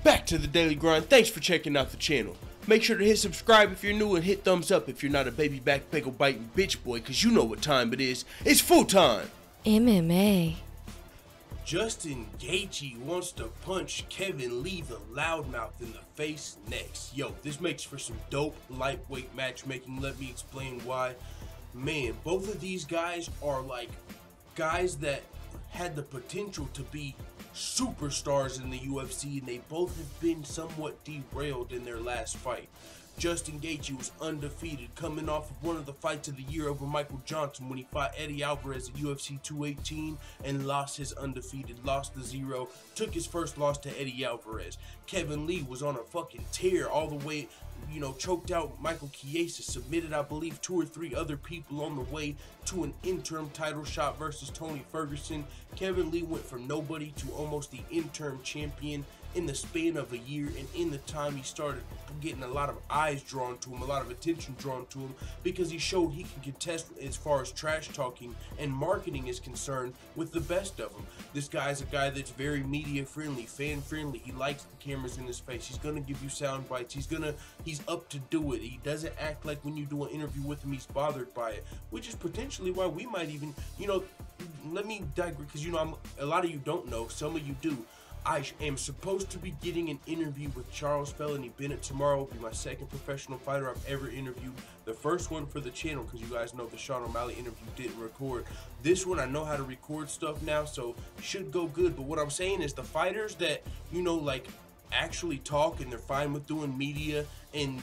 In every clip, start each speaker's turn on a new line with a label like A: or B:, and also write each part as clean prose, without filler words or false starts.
A: back to the Daily Grind. Thanks for checking out the channel. Make sure to hit subscribe if you're new and hit thumbs up if you're not a baby back pickle biting bitch boy, cause you know what time it is. It's full time.
B: MMA.
A: Justin Gaethje wants to punch Kevin Lee, the Loudmouth, in the face next. Yo, this makes for some dope lightweight matchmaking. Let me explain why. Man, both of these guys are like guys that had the potential to be superstars in the UFC, and they both have been somewhat derailed in their last fight. Justin Gaethje was undefeated, coming off of one of the fights of the year over Michael Johnson when he fought Eddie Alvarez at UFC 218 and lost his undefeated, lost the 0, took his first loss to Eddie Alvarez. Kevin Lee was on a fucking tear all the way, choked out Michael Chiesa, submitted, I believe, 2 or 3 other people on the way to an interim title shot versus Tony Ferguson. Kevin Lee went from nobody to almost the interim champion in the span of a year, and in the time he started getting a lot of eyes drawn to him, a lot of attention drawn to him, because he showed he can contest as far as trash talking and marketing is concerned with the best of them. This guy's a guy that's very media friendly, fan friendly. He likes the cameras in his face. He's gonna give you sound bites. He's up to do it. He doesn't act like when you do an interview with him he's bothered by it, which is potentially why we might even, let me digress, because a lot of you don't know, some of you do. I am supposed to be getting an interview with Charles Felony Bennett tomorrow. Will be my second professional fighter I've ever interviewed. The first one for the channel, because you guys know the Sean O'Malley interview didn't record. This one, I know how to record stuff now, so should go good. But what I'm saying is the fighters that, actually talk and they're fine with doing media, and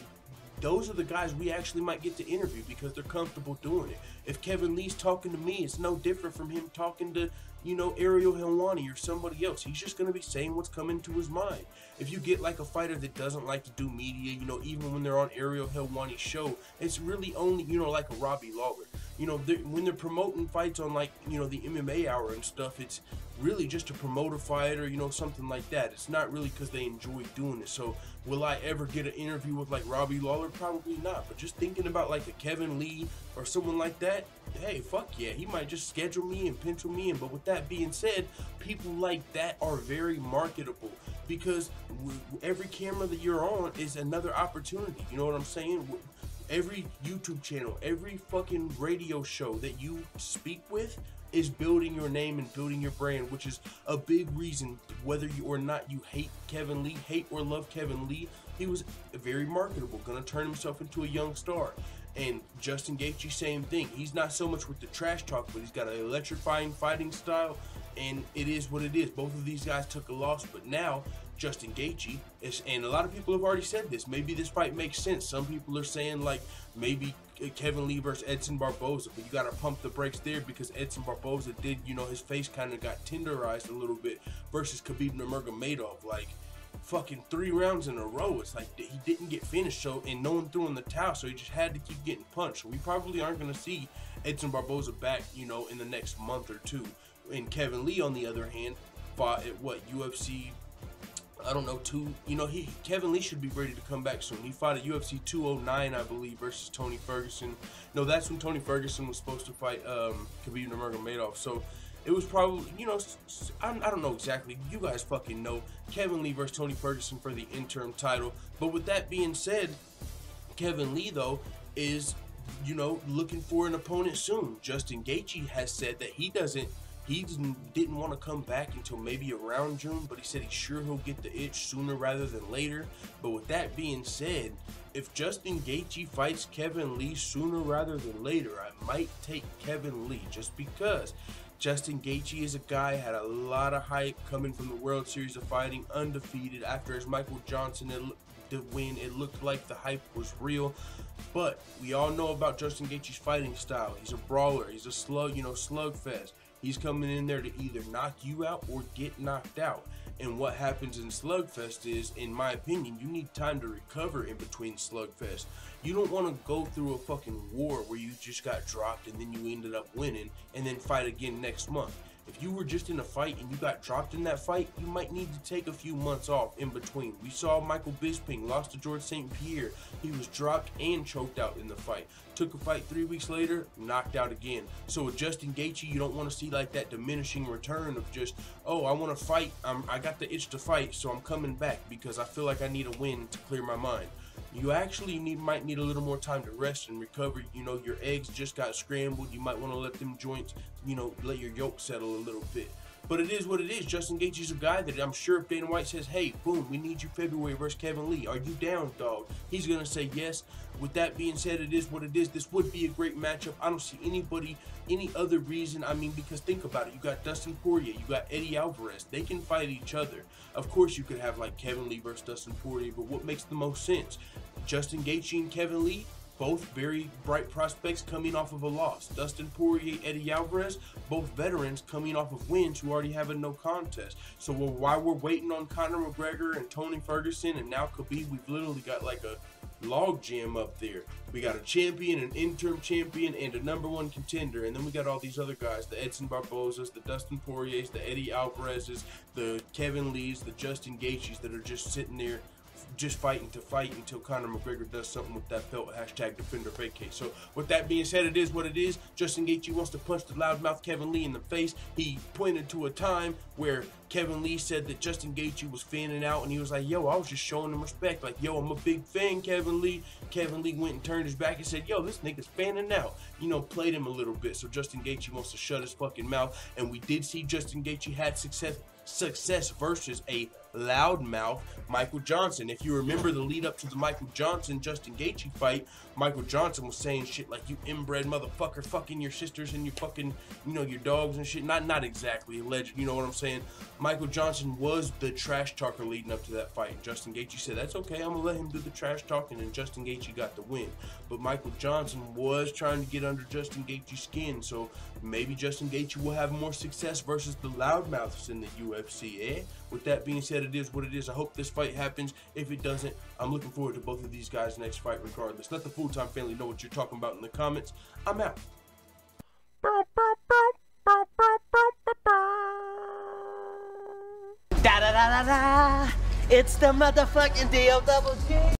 A: those are the guys we actually might get to interview because they're comfortable doing it. If Kevin Lee's talking to me, it's no different from him talking to, Ariel Helwani or somebody else. He's just going to be saying what's coming to his mind. If you get like a fighter that doesn't like to do media, even when they're on Ariel Helwani's show, it's really only, like a Robbie Lawler. When they're promoting fights on the MMA Hour and stuff, it's really just to promote a fight or, something like that. It's not really because they enjoy doing it. So will I ever get an interview with like Robbie Lawler? Probably not. But just thinking about like a Kevin Lee or someone like that, hey, fuck yeah, he might just schedule me and pencil me in. But with that being said, people like that are very marketable because every camera that you're on is another opportunity. You know what I'm saying? Every YouTube channel, every fucking radio show that you speak with is building your name and building your brand, which is a big reason, whether you or not you hate Kevin Lee, hate or love Kevin Lee, he was very marketable, gonna turn himself into a young star. And Justin Gaethje, same thing. He's not so much with the trash talk, but he's got an electrifying fighting style, and it is what it is. Both of these guys took a loss, but now Justin Gaethje is, and a lot of people have already said this, maybe this fight makes sense. Some people are saying like maybe Kevin Lee versus Edson Barboza, but you got to pump the brakes there because Edson Barboza did, his face kind of got tenderized a little bit versus Khabib Nurmagomedov. Like fucking 3 rounds in a row, it's like he didn't get finished, so, and no one threw in the towel, so he just had to keep getting punched. So we probably aren't going to see Edson Barboza back, in the next month or 2. And Kevin Lee, on the other hand, fought at UFC, I don't know, Kevin Lee should be ready to come back soon. He fought at UFC 209, I believe, versus Tony Ferguson. No, that's when Tony Ferguson was supposed to fight Khabib Nurmagomedov. So it was probably, I don't know exactly. You guys fucking know. Kevin Lee versus Tony Ferguson for the interim title. But with that being said, Kevin Lee, though, is, looking for an opponent soon. Justin Gaethje has said that he didn't want to come back until maybe around June, but he said he's sure he'll get the itch sooner rather than later. But with that being said, if Justin Gaethje fights Kevin Lee sooner rather than later, I might take Kevin Lee just because Justin Gaethje is a guy, had a lot of hype coming from the World Series of Fighting, undefeated. After his Michael Johnson win, it looked like the hype was real. But we all know about Justin Gaethje's fighting style. He's a brawler. He's a slugfest. He's coming in there to either knock you out or get knocked out. And what happens in slugfest is, in my opinion, you need time to recover in between slugfest. You don't want to go through a fucking war where you just got dropped and then you ended up winning and then fight again next month. If you were just in a fight and you got dropped in that fight, you might need to take a few months off in between. We saw Michael Bisping lost to George St. Pierre. He was dropped and choked out in the fight. Took a fight 3 weeks later, knocked out again. So with Justin Gaethje, you don't want to see like that diminishing return of just, oh, I want to fight. I got the itch to fight, so I'm coming back because I feel like I need a win to clear my mind. You actually might need a little more time to rest and recover. You know, your eggs just got scrambled. You might want to let them joints, you know, let your yolk settle a little bit. But it is what it is. Justin Gaethje's a guy that I'm sure if Dana White says, hey, boom, we need you February versus Kevin Lee. Are you down, dog? He's going to say yes. With that being said, it is what it is. This would be a great matchup. I don't see anybody, any other reason. I mean, because think about it. You got Dustin Poirier. You got Eddie Alvarez. They can fight each other. Of course, you could have like Kevin Lee versus Dustin Poirier, but what makes the most sense? Justin Gaethje and Kevin Lee, both very bright prospects coming off of a loss. Dustin Poirier, Eddie Alvarez, both veterans coming off of wins who already have a no contest. So while we're waiting on Conor McGregor and Tony Ferguson and now Khabib, we've literally got like a log jam up there. We got a champion, an interim champion, and a #1 contender. And then we got all these other guys, the Edson Barbosas, the Dustin Poiriers, the Eddie Alvarezes, the Kevin Lees, the Justin Gaethjes that are just sitting there just fighting to fight until Conor McGregor does something with that belt, #defender vacate. So with that being said, it is what it is. Justin Gaethje wants to punch the loudmouth Kevin Lee in the face. He pointed to a time where Kevin Lee said that Justin Gaethje was fanning out, and he was like, yo, I was just showing him respect. Like, yo, I'm a big fan, Kevin Lee. Kevin Lee went and turned his back and said, yo, this nigga's fanning out. You know, played him a little bit. So Justin Gaethje wants to shut his fucking mouth. And we did see Justin Gaethje had success versus a loudmouth Michael Johnson. If you remember the lead up to the Michael Johnson Justin Gaethje fight, Michael Johnson was saying shit like, you inbred motherfucker, fucking your sisters and your fucking, you know, your dogs and shit. Not exactly alleged, you know what I'm saying? Michael Johnson was the trash talker leading up to that fight. And Justin Gaethje said, that's okay, I'm gonna let him do the trash talking, and Justin Gaethje got the win. But Michael Johnson was trying to get under Justin Gaethje's skin, so maybe Justin Gaethje will have more success versus the loudmouths in the UFC, eh? With that being said, it is what it is. I hope this fight happens. If it doesn't, I'm looking forward to both of these guys' next fight regardless. Let the full-time family know what you're talking about in the comments. I'm out.
B: Da da da da da! It's the motherfucking DOG.